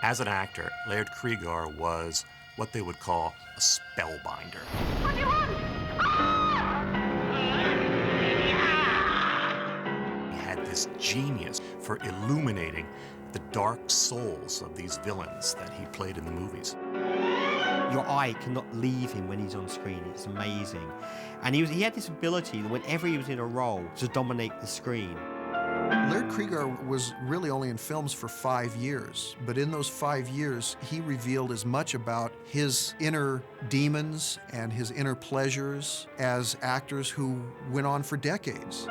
As an actor, Laird Cregar was what they would call a spellbinder. What do you want? He had this genius for illuminating the dark souls of these villains that he played in the movies. Your eye cannot leave him when he's on screen. It's amazing. And he had this ability that whenever he was in a role, to dominate the screen. Laird Cregar was really only in films for 5 years, but in those 5 years, he revealed as much about his inner demons and his inner pleasures as actors who went on for decades.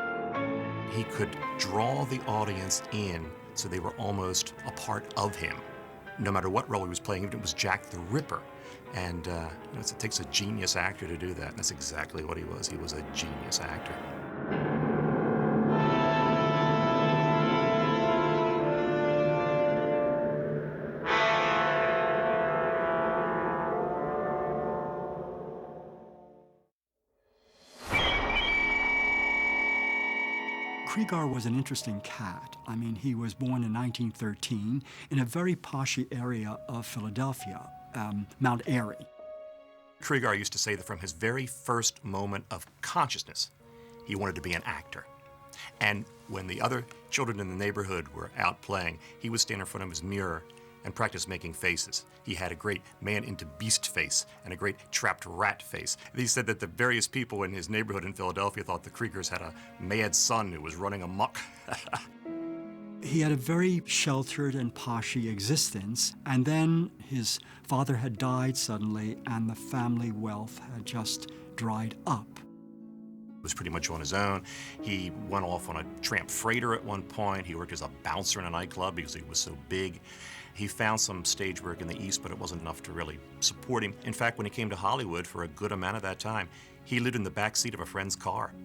He could draw the audience in so they were almost a part of him, no matter what role he was playing. Even if it was Jack the Ripper. And it takes a genius actor to do that, and that's exactly what he was. He was a genius actor. Cregar was an interesting cat. I mean, he was born in 1913 in a very poshy area of Philadelphia, Mount Airy. Cregar used to say that from his very first moment of consciousness, he wanted to be an actor. And when the other children in the neighborhood were out playing, he would stand in front of his mirror and practice making faces. He had a great man-into-beast face and a great trapped rat face. And he said that the various people in his neighborhood in Philadelphia thought the Creagars had a mad son who was running amok. He had a very sheltered and poshy existence, and then his father had died suddenly, and the family wealth had just dried up. He was pretty much on his own. He went off on a tramp freighter at one point. He worked as a bouncer in a nightclub because he was so big. He found some stage work in the East, but it wasn't enough to really support him. In fact, when he came to Hollywood for a good amount of that time, he lived in the back seat of a friend's car.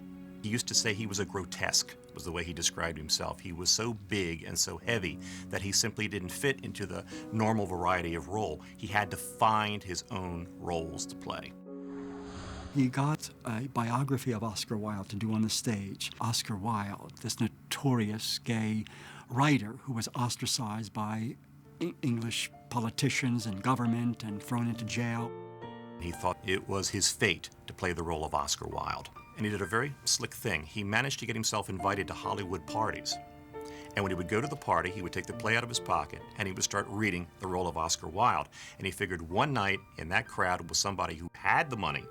He used to say he was a grotesque, was the way he described himself. He was so big and so heavy that he simply didn't fit into the normal variety of role. He had to find his own roles to play. He got a biography of Oscar Wilde to do on the stage. Oscar Wilde, this notorious gay writer who was ostracized by English politicians and government and thrown into jail. He thought it was his fate to play the role of Oscar Wilde. And he did a very slick thing. He managed to get himself invited to Hollywood parties. And when he would go to the party, he would take the play out of his pocket and he would start reading the role of Oscar Wilde. And he figured one night in that crowd was somebody who had the money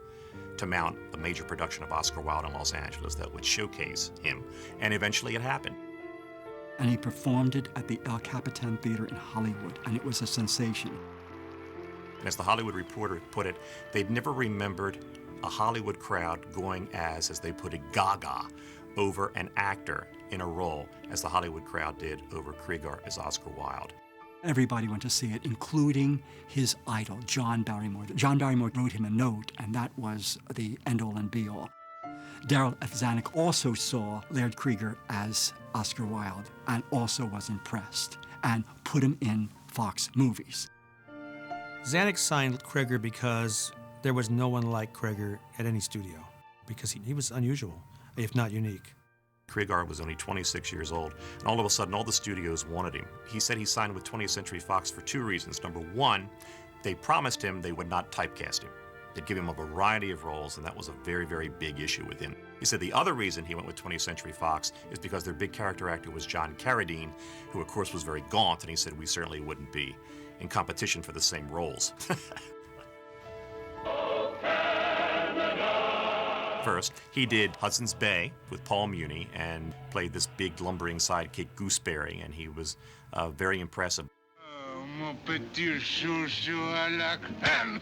to mount a major production of Oscar Wilde in Los Angeles that would showcase him. And eventually it happened. And he performed it at the El Capitan Theater in Hollywood, and it was a sensation. And as the Hollywood Reporter put it, they'd never remembered a Hollywood crowd going as they put it, gaga over an actor in a role as the Hollywood crowd did over Cregar as Oscar Wilde. Everybody went to see it, including his idol, John Barrymore. John Barrymore wrote him a note, and that was the end-all and be-all. Darryl F. Zanuck also saw Laird Cregar as Oscar Wilde and also was impressed and put him in Fox movies. Zanuck signed Cregar because there was no one like Cregar at any studio, because he was unusual, if not unique. Cregar was only 26 years old, and all of a sudden, all the studios wanted him. He said he signed with 20th Century Fox for two reasons. Number one, they promised him they would not typecast him. They'd give him a variety of roles, and that was a very, very big issue with him. He said the other reason he went with 20th Century Fox is because their big character actor was John Carradine, who, of course, was very gaunt, and he said we certainly wouldn't be in competition for the same roles. First, he did Hudson's Bay with Paul Muni and played this big lumbering sidekick Gooseberry, and he was very impressive. Mon petit chouchou à la crème.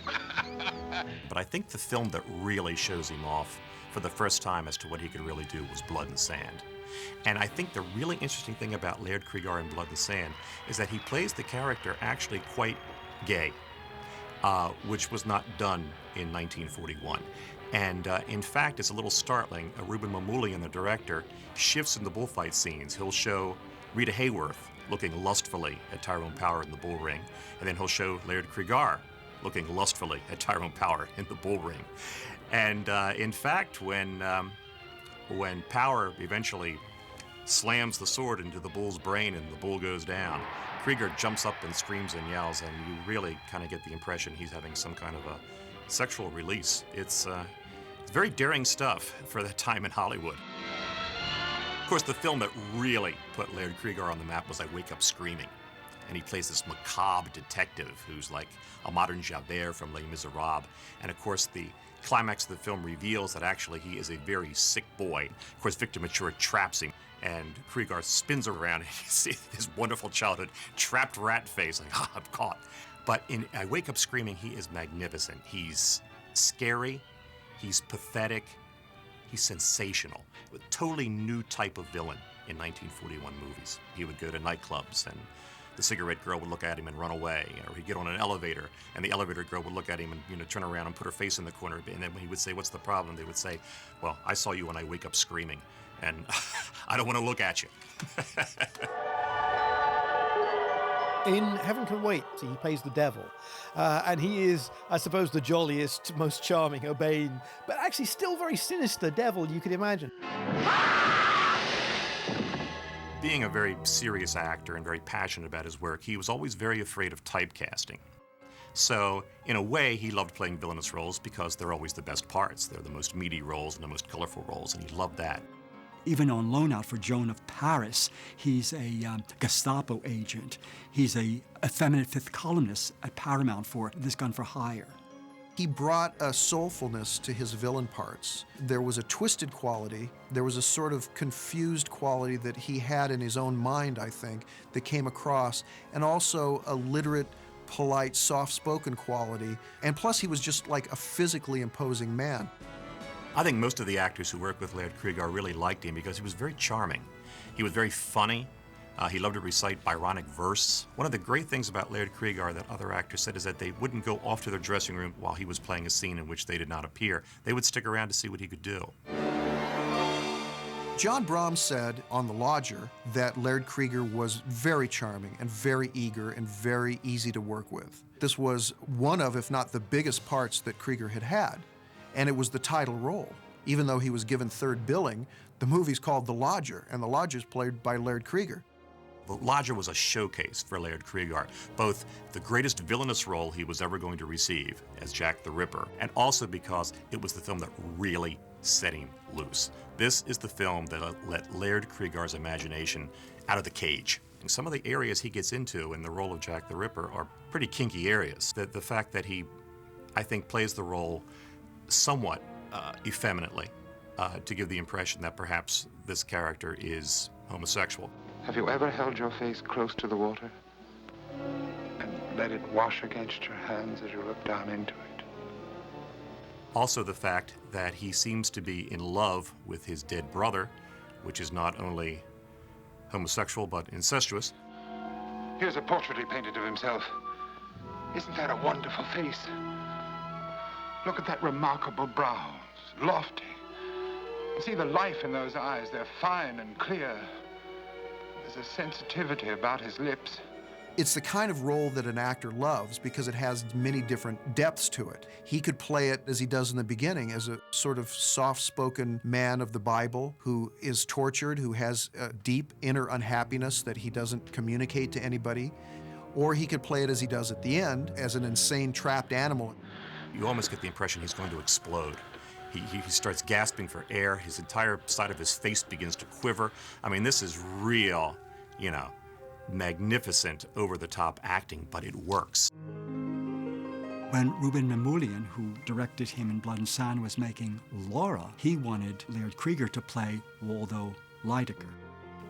But I think the film that really shows him off for the first time as to what he could really do was Blood and Sand. And I think the really interesting thing about Laird Cregar in Blood and Sand is that he plays the character actually quite gay, which was not done in 1941. And in fact, it's a little startling. Ruben Mamoulian, the director, shifts in the bullfight scenes. He'll show Rita Hayworth looking lustfully at Tyrone Power in the bull ring, and then he'll show Laird Cregar looking lustfully at Tyrone Power in the bull ring. And in fact, when Power eventually slams the sword into the bull's brain and the bull goes down, Cregar jumps up and screams and yells, and you really kind of get the impression he's having some kind of a sexual release. It's very daring stuff for that time in Hollywood. Of course, the film that really put Laird Cregar on the map was I Wake Up Screaming. And he plays this macabre detective who's like a modern Javert from Les Miserables. And of course, the climax of the film reveals that actually he is a very sick boy. Of course, Victor Mature traps him, and Cregar spins around and you see this wonderful childhood trapped rat face, like, I'm caught. But in I Wake Up Screaming, he is magnificent. He's scary, he's pathetic, he's sensational. A totally new type of villain in 1941 movies. He would go to nightclubs and the cigarette girl would look at him and run away, or he'd get on an elevator and the elevator girl would look at him and turn around and put her face in the corner, and then when he would say, what's the problem? They would say, well, I saw you when I wake up screaming, and I don't want to look at you. In Heaven Can Wait, he plays the devil. And he is, I suppose, the jolliest, most charming, urbane, but actually still very sinister devil you could imagine. Being a very serious actor and very passionate about his work, he was always very afraid of typecasting. So, in a way, he loved playing villainous roles because they're always the best parts. They're the most meaty roles and the most colorful roles, and he loved that. Even on loan out for Joan of Paris, he's a Gestapo agent. He's a effeminate fifth columnist at Paramount for This Gun for Hire. He brought a soulfulness to his villain parts. There was a twisted quality. There was a sort of confused quality that he had in his own mind, I think, that came across, and also a literate, polite, soft-spoken quality. And plus, he was just like a physically imposing man. I think most of the actors who worked with Laird Cregar really liked him because he was very charming. He was very funny. He loved to recite Byronic verse. One of the great things about Laird Cregar that other actors said is that they wouldn't go off to their dressing room while he was playing a scene in which they did not appear. They would stick around to see what he could do. John Brahms said on The Lodger that Laird Cregar was very charming and very eager and very easy to work with. This was one of, if not the biggest parts that Cregar had had, and it was the title role. Even though he was given third billing, the movie's called The Lodger, and The Lodger's played by Laird Cregar. The Lodger was a showcase for Laird Cregar, both the greatest villainous role he was ever going to receive as Jack the Ripper, and also because it was the film that really set him loose. This is the film that let Laird Cregar's imagination out of the cage. And some of the areas he gets into in the role of Jack the Ripper are pretty kinky areas. The fact that he, I think, plays the role somewhat effeminately to give the impression that perhaps this character is homosexual. Have you ever held your face close to the water and let it wash against your hands as you look down into it? Also the fact that he seems to be in love with his dead brother, which is not only homosexual but incestuous. Here's a portrait he painted of himself. Isn't that a wonderful face? Look at that remarkable brow, it's lofty. You see the life in those eyes, they're fine and clear. There's a sensitivity about his lips. It's the kind of role that an actor loves because it has many different depths to it. He could play it, as he does in the beginning, as a sort of soft-spoken man of the Bible who is tortured, who has a deep inner unhappiness that he doesn't communicate to anybody. Or he could play it as he does at the end, as an insane, trapped animal. You almost get the impression he's going to explode. He starts gasping for air. His entire side of his face begins to quiver. I mean, this is real, magnificent, over-the-top acting, but it works. When Ruben Mamoulian, who directed him in Blood and Sand, was making Laura, he wanted Laird Cregar to play Waldo Lydecker.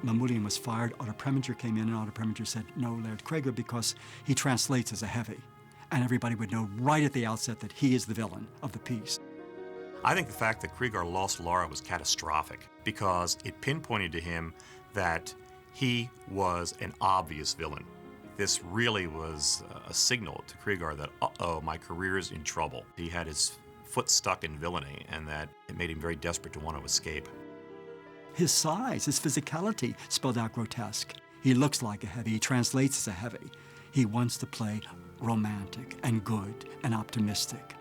Mamoulian was fired. Otto Preminger came in, and Otto Preminger said, no, Laird Cregar, because he translates as a heavy. And everybody would know right at the outset that he is the villain of the piece. I think the fact that Cregar lost Laura was catastrophic because it pinpointed to him that he was an obvious villain. This really was a signal to Cregar that, uh-oh, my career is in trouble. He had his foot stuck in villainy, and that it made him very desperate to want to escape. His size, his physicality spelled out grotesque. He looks like a heavy, he translates as a heavy. He wants to play romantic and good and optimistic.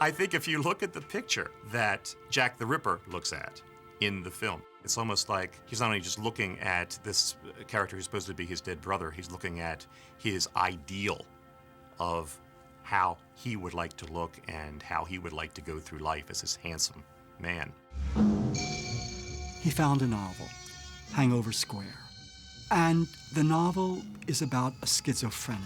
I think if you look at the picture that Jack the Ripper looks at, in the film. It's almost like he's not only just looking at this character who's supposed to be his dead brother, he's looking at his ideal of how he would like to look and how he would like to go through life as this handsome man. He found a novel, Hangover Square. And the novel is about a schizophrenic.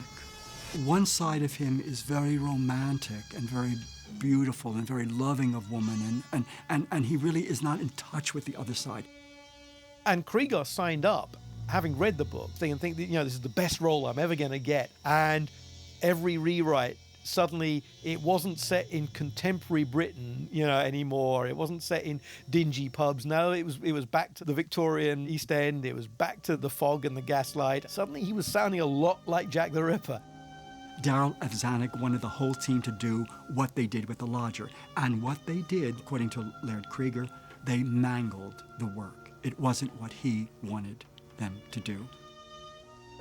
One side of him is very romantic and very beautiful and very loving of woman, and he really is not in touch with the other side. And Cregar signed up, having read the book, thinking, this is the best role I'm ever going to get. And every rewrite, suddenly it wasn't set in contemporary Britain, anymore. It wasn't set in dingy pubs. No, it was back to the Victorian East End. It was back to the fog and the gaslight. Suddenly he was sounding a lot like Jack the Ripper. Darryl F. Zanuck wanted the whole team to do what they did with The Lodger. And what they did, according to Laird Cregar, they mangled the work. It wasn't what he wanted them to do.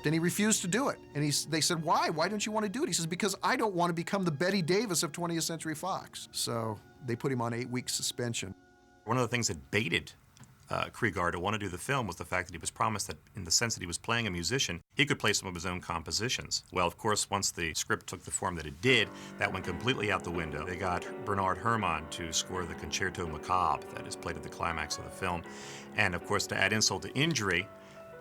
And he refused to do it. And they said, why? Why don't you want to do it? He says, because I don't want to become the Bette Davis of 20th Century Fox. So they put him on 8-week suspension. One of the things that baited Cregar to want to do the film was the fact that he was promised that in the sense that he was playing a musician, he could play some of his own compositions. Well, of course, once the script took the form that it did, that went completely out the window. They got Bernard Herrmann to score the Concerto Macabre that is played at the climax of the film. And of course, to add insult to injury,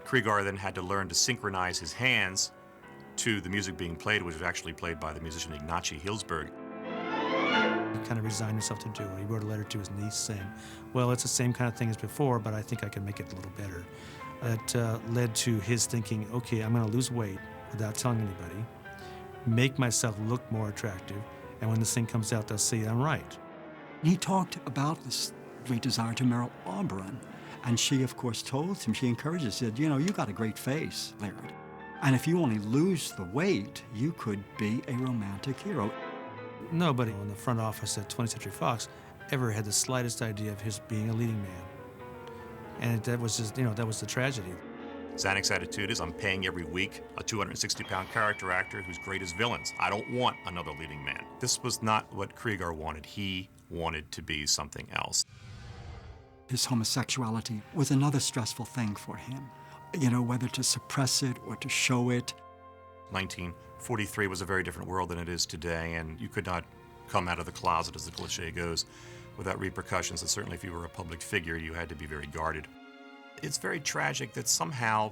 Cregar then had to learn to synchronize his hands to the music being played, which was actually played by the musician Ignacy Hilsberg. He kind of resigned himself to do it. He wrote a letter to his niece saying, well, it's the same kind of thing as before, but I think I can make it a little better. It led to his thinking, okay, I'm going to lose weight without telling anybody, make myself look more attractive, and when this thing comes out, they'll see I'm right. He talked about this great desire to marry Auberon. And she, of course, told him, she encouraged him, said, you got a great face, Laird. And if you only lose the weight, you could be a romantic hero. Nobody in the front office at 20th Century Fox ever had the slightest idea of his being a leading man. And that was just, that was the tragedy. Zanuck's attitude is, I'm paying every week a 260-pound character actor who's great as villains. I don't want another leading man. This was not what Cregar wanted. He wanted to be something else. His homosexuality was another stressful thing for him, whether to suppress it or to show it. 1943 was a very different world than it is today, and you could not come out of the closet, as the cliche goes, without repercussions, and certainly if you were a public figure, you had to be very guarded. It's very tragic that somehow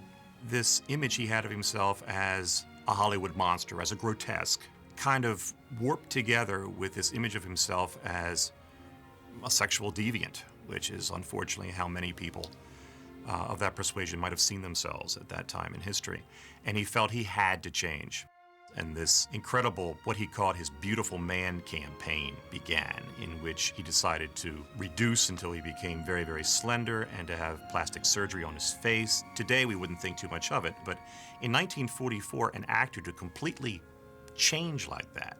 this image he had of himself as a Hollywood monster, as a grotesque, kind of warped together with this image of himself as a sexual deviant, which is unfortunately how many people of that persuasion might have seen themselves at that time in history. And he felt he had to change. And this incredible, what he called his Beautiful Man campaign began, in which he decided to reduce until he became very, very slender and to have plastic surgery on his face. Today, we wouldn't think too much of it, but in 1944, an actor to completely change like that,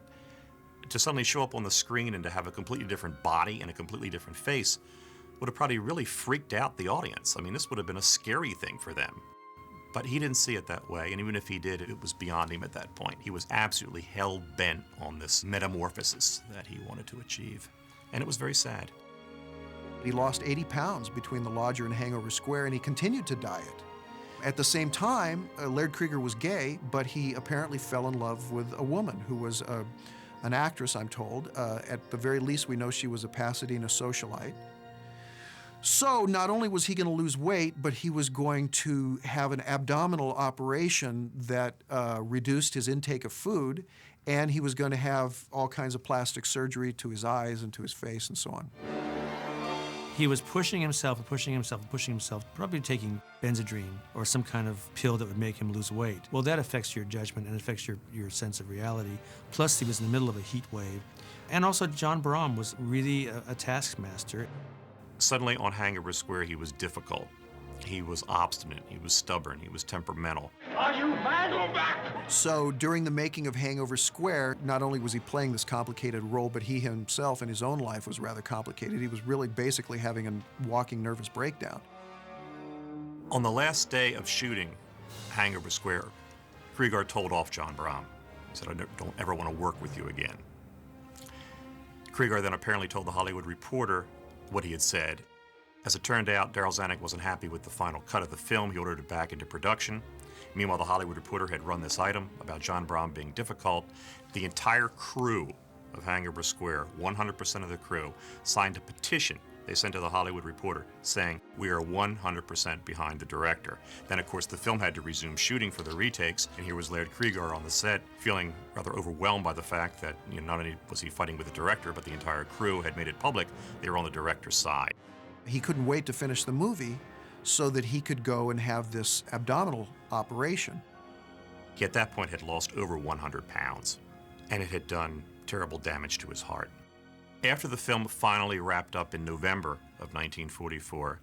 to suddenly show up on the screen and to have a completely different body and a completely different face, would have probably really freaked out the audience. I mean, this would have been a scary thing for them. But he didn't see it that way, and even if he did, it was beyond him at that point. He was absolutely hell-bent on this metamorphosis that he wanted to achieve, and it was very sad. He lost 80 pounds between The Lodger and Hangover Square, and he continued to diet. At the same time, Laird Cregar was gay, but he apparently fell in love with a woman who was an actress, I'm told. At the very least, we know she was a Pasadena socialite. So not only was he going to lose weight, but he was going to have an abdominal operation that reduced his intake of food, and he was going to have all kinds of plastic surgery to his eyes and to his face and so on. He was pushing himself and pushing himself and pushing himself, probably taking Benzedrine or some kind of pill that would make him lose weight. Well, that affects your judgment and affects your sense of reality. Plus, he was in the middle of a heat wave. And also, John Barham was really a taskmaster. Suddenly on Hangover Square, he was difficult. He was obstinate, he was stubborn, he was temperamental. Are you mad? Go back! So during the making of Hangover Square, not only was he playing this complicated role, but he himself in his own life was rather complicated. He was really basically having a walking nervous breakdown. On the last day of shooting Hangover Square, Cregar told off John Barham. He said, I don't ever want to work with you again. Cregar then apparently told the Hollywood Reporter what he had said. As it turned out, Darryl Zanuck wasn't happy with the final cut of the film. He ordered it back into production. Meanwhile, The Hollywood Reporter had run this item about John Brown being difficult. The entire crew of Hangover Square, 100% of the crew, signed a petition they sent to The Hollywood Reporter saying, "We are 100% behind the director." Then, of course, the film had to resume shooting for the retakes, and here was Laird Cregar on the set, feeling rather overwhelmed by the fact that not only was he fighting with the director, but the entire crew had made it public they were on the director's side. He couldn't wait to finish the movie so that he could go and have this abdominal operation. He, at that point, had lost over 100 pounds, and it had done terrible damage to his heart. After the film finally wrapped up in November of 1944,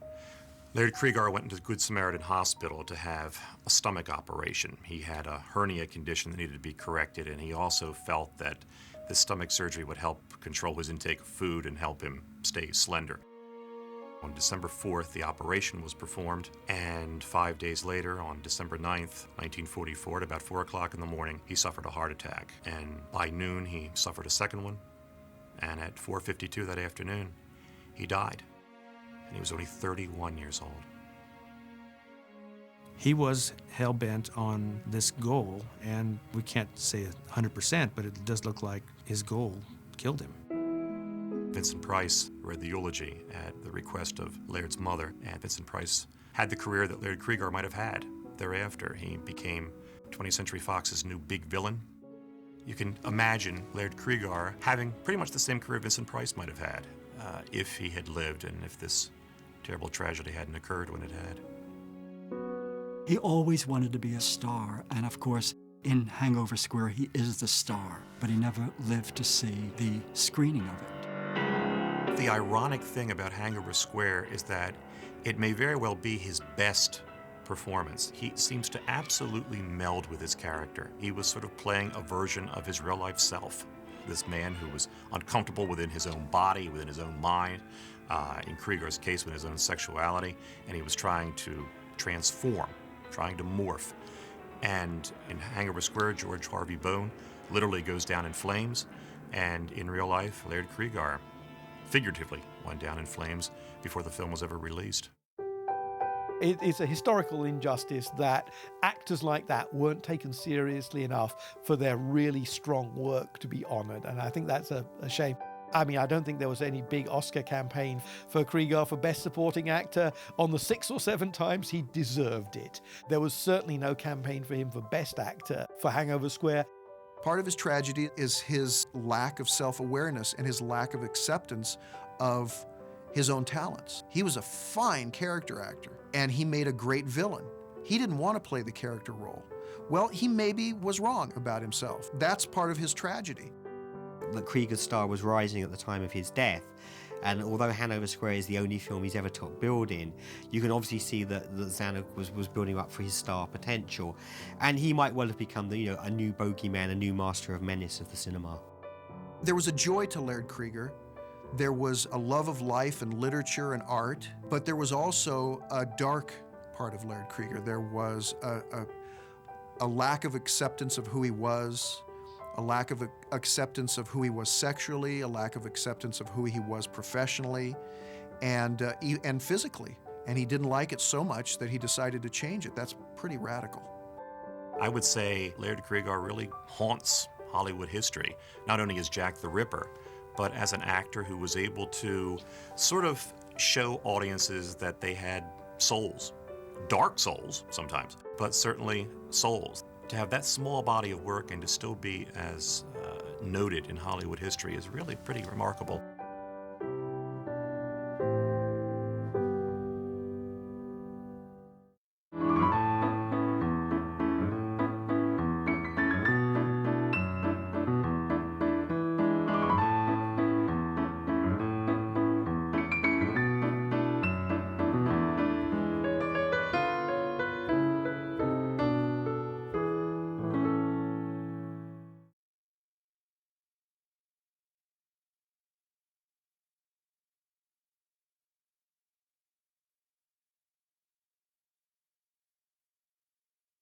Laird Cregar went into the Good Samaritan Hospital to have a stomach operation. He had a hernia condition that needed to be corrected, and he also felt that the stomach surgery would help control his intake of food and help him stay slender. On December 4th, the operation was performed, and 5 days later, on December 9th, 1944, at about 4 o'clock in the morning, he suffered a heart attack. And by noon, he suffered a second one, and at 4:52 that afternoon, he died. And he was only 31 years old. He was hell-bent on this goal, and we can't say 100%, but it does look like his goal killed him. Vincent Price read the eulogy at the request of Laird's mother, and Vincent Price had the career that Laird Cregar might have had thereafter. He became 20th Century Fox's new big villain. You can imagine Laird Cregar having pretty much the same career Vincent Price might have had if he had lived and if this terrible tragedy hadn't occurred when it had. He always wanted to be a star, and of course, in Hangover Square, he is the star, but he never lived to see the screening of it. The ironic thing about Hangover Square is that it may very well be his best performance. He seems to absolutely meld with his character. He was sort of playing a version of his real-life self. This man who was uncomfortable within his own body, within his own mind, in Cregar's case, with his own sexuality, and he was trying to transform, trying to morph. And in Hangover Square, George Harvey Bone literally goes down in flames, and in real life, Laird Cregar figuratively went down in flames before the film was ever released. It's a historical injustice that actors like that weren't taken seriously enough for their really strong work to be honored, and I think that's a shame. I mean, I don't think there was any big Oscar campaign for Cregar for Best Supporting Actor. On the 6 or 7 times he deserved it. There was certainly no campaign for him for Best Actor for Hangover Square. Part of his tragedy is his lack of self-awareness and his lack of acceptance of his own talents. He was a fine character actor, and he made a great villain. He didn't want to play the character role. Well, he maybe was wrong about himself. That's part of his tragedy. The Cregar's star was rising at the time of his death, and although Hanover Square is the only film he's ever top billed in, you can obviously see that Zanuck was building up for his star potential, and he might well have become a new bogeyman, a new master of menace of the cinema. There was a joy to Laird Cregar. There was a love of life and literature and art, but there was also a dark part of Laird Cregar. There was a lack of acceptance of who he was, a lack of acceptance of who he was sexually, a lack of acceptance of who he was professionally and physically. And he didn't like it so much that he decided to change it. That's pretty radical. I would say Laird Cregar really haunts Hollywood history, not only as Jack the Ripper, but as an actor who was able to sort of show audiences that they had souls, dark souls sometimes, but certainly souls. To have that small body of work and to still be as noted in Hollywood history is really pretty remarkable.